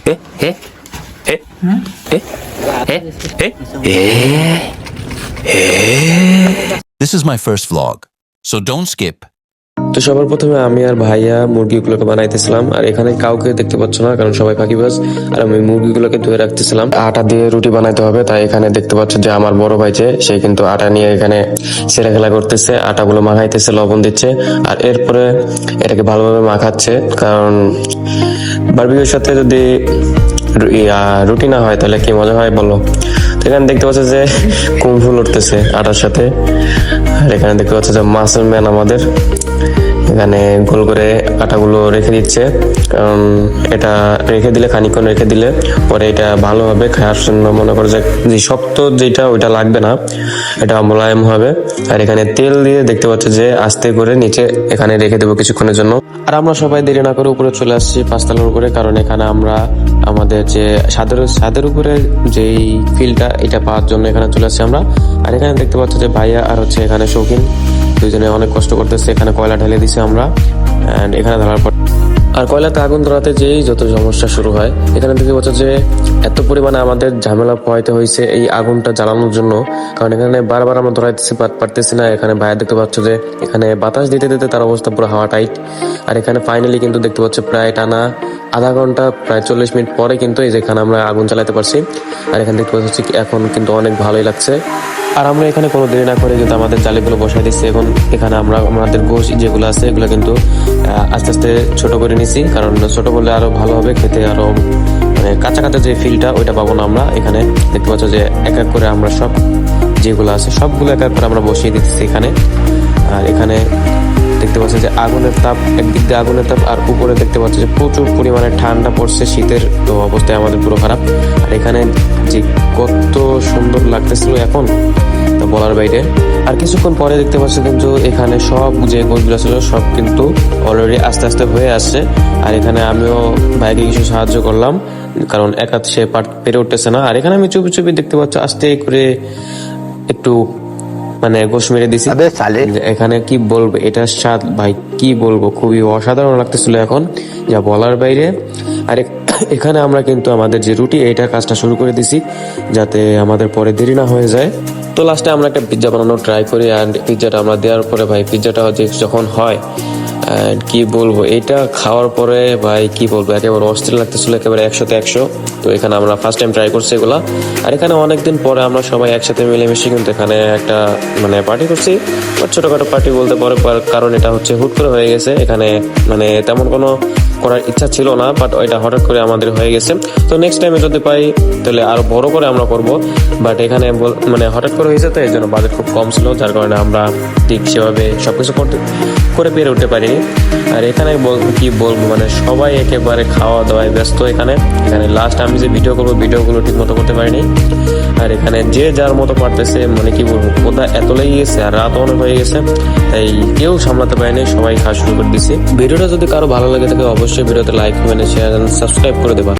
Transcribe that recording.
This is my first vlog, so don't skip. তো সবার প্রথমে আমি আর ভাইয়া মুরগিগুলোকে বানাইতেছিলাম, আর এখানে কাউকে দেখতে পাচ্ছ না কারণ সবাই ফাঁকিবাজ। আর আমি মুরগিগুলোকে ধুয়ে রাখতেছিলাম, আটা দিয়ে রুটি বানাইতে হবে, তাই এখানে দেখতে পাচ্ছ যে আমার বড় ভাই সে কিন্তু আটা নিয়ে এখানে ছেড়ে খেলা করতেছে, আটাগুলো মাখাইতেছে, লবণ দিচ্ছে, আর এরপরে এটাকে ভালোভাবে মাখাচ্ছে, কারণ বারবিকিউর সাথে যদি রুটি না হয় তাহলে কি মজা হয় বলো। তো এখানে দেখতে পাচ্ছ যে কুমফুল উঠতেছে আটার সাথে, আর এখানে দেখতে পাচ্ছ যে মাসের ম্যান আমাদের এখানে গোল করে আটাগুলো রেখে দিচ্ছে, কারণ এটা রেখে দিলে খানিকক্ষণ রেখে দিলে পরে এটা ভালোভাবে খাওয়ার জন্য মনে করে যে শক্ত যেটা ওইটা লাগবে না, এটা মোলায়েম হবে। আর এখানে তেল দিয়ে দেখতে পাচ্ছ যে আস্তে করে নিচে এখানে রেখে দেবো কিছুক্ষণের জন্য। আর আমরা সবাই দেরি না করে উপরে চলে আসছি পাঁচতলার উপরে, কারণ এখানে আমরা আমাদের যে ছাদের উপরে যেই ফিলটা এটা পাওয়ার জন্য এখানে চলে আসছি আমরা। আর এখানে দেখতে পাচ্ছ যে ভাইয়া আর হচ্ছে এখানে শৌখিন দুইজনে অনেক কষ্ট করতেছে, এখানে কয়লা ঢেলে দিছে আমরা, এন্ড এখানে ধরার পর আর কয়লাতে আগুন ধরাতে যেই যত সমস্যা শুরু হয়। এখানে দেখতে পাচ্ছ যে এত পরিমাণে আমাদের ঝামেলা পোহাইতে হয়েছে এই আগুনটা জ্বালানোর জন্য, কারণ এখানে বারবার আমরা ধরাইতেছি পারতেছি না। এখানে ভাইয়া দেখতে পাচ্ছ যে এখানে বাতাস দিতে দিতে তার অবস্থা পুরো হাওয়া টাইট। আর এখানে ফাইনালি কিন্তু দেখতে পাচ্ছ প্রায় টানা আধা ঘন্টা প্রায় 40 মিনিট পরে কিন্তু এই যেখানে আমরা আগুন চালাতে পারছি। আর এখানে দেখতে পাচ্ছি এখন কিন্তু অনেক ভালোই লাগছে। আর আমরা এখানে কোনো দেরি না করে কিন্তু আমাদের জালিগুলো বসাই দিচ্ছি। এখন এখানে আমরা আমাদের গোশ যেগুলো আছে এগুলো কিন্তু আস্তে আস্তে ছোট করে নিছি, কারণ ছোট করলে আরো ভালো হবে খেতে, আরো মানে কাঁচা কাঁচা যে ফিলটা ওইটা পাবো না আমরা। এখানে দেখতে পাচ্ছ যে এক এক করে আমরা সব যেগুলো আছে সবগুলো এক এক করে আমরা বসিয়ে দিচ্ছি এখানে। আর এখানে দেখতে পাচ্ছি যে আগুনের তাপ, একদিক দিয়ে আগুনের তাপ, আর উপরে দেখতে পাচ্ছি যে প্রচুর পরিমাণে ঠান্ডা পড়ছে, শীতের তো অবস্থায় আমাদের পুরো খারাপ। আর এখানে যে কত সুন্দর লাগতেছিল এখন তা বলার বাইরে। আর কিছুক্ষণ পরে দেখতে পাচ্ছি কিন্তু এখানে সব যে গোছগুলো ছিল সব কিন্তু অলরেডি আস্তে আস্তে হয়ে আসছে। আর এখানে আমিও ভাইকে কিছু সাহায্য করলাম, কারণ একা সে পেরে উঠতেছে না। আর এখানে আমি চুপি চুপি দেখতে পাচ্ছি আস্তে করে একটু মানে গোশ মেরে দিছি। এখানে কি বলবো, এটা স্বাদ ভাই কি বলবো, খুবই অসাধারণ লাগতেছিল এখন, যা বলার বাইরে। আর এখানে আমরা কিন্তু আমাদের যে রুটি এইটার কাজটা শুরু করে দিছি, যাতে আমাদের পরে দেরি না হয়ে যায়। তো লাস্টে আমরা একটা পিৎজা বানানোর ট্রাই করি, অ্যান্ড পিৎজাটা আমরা দেওয়ার পরে ভাই পিৎজাটা যখন হয় কি বলবো, এটা খাওয়ার পরে ভাই কি বলবো, একেবারে অস্থির লাগতেছিল, একেবারে 100-তে 100। তো এখানে আমরা ফার্স্ট টাইম ট্রাই করছি এগুলা। আর এখানে অনেকদিন পরে আমরা সবাই একসাথে মিলেমিশে কিন্তু এখানে একটা মানে পার্টি করছি, ছোটখাটো পার্টি বলতে পারে, কারণ এটা হচ্ছে হুট করে হয়ে গেছে। এখানে মানে তেমন কোনো করার ইচ্ছা ছিল না, বাট ওইটা হঠাৎ করে আমাদের হয়ে গেছে। তো নেক্সট টাইমে যদি পাই তাহলে আরো বড় করে আমরা করব, বাট এখানে মানে হঠাৎ করে হয়েছে, তো এই জন্য বাজেট খুব কম ছিল, যার কারণে আমরা ঠিক সেভাবে সবকিছু করে পেরে উঠতে পারিনি। আর এখানে কি বলবো, মানে সবাই একেবারে খাওয়া দাওয়ায় ব্যস্ত। এখানে লাস্ট আমি যে ভিডিওগুলো ঠিক মতো করতে পারিনি। আর এখানে যে যার মতো পারতেছে, মানে কি বলবো, কোথা এত লেগে গেছে আর রাত অনেক হয়ে গেছে, তাই কেউ সামলাতে পারেনি, সবাই খাওয়া শুরু করে দিছি। ভিডিওটা যদি কারো ভালো লাগে থাকে অবশ্যই ভিডিওতে লাইক কমেন্ট শেয়ার সাবস্ক্রাইব করে দেবা।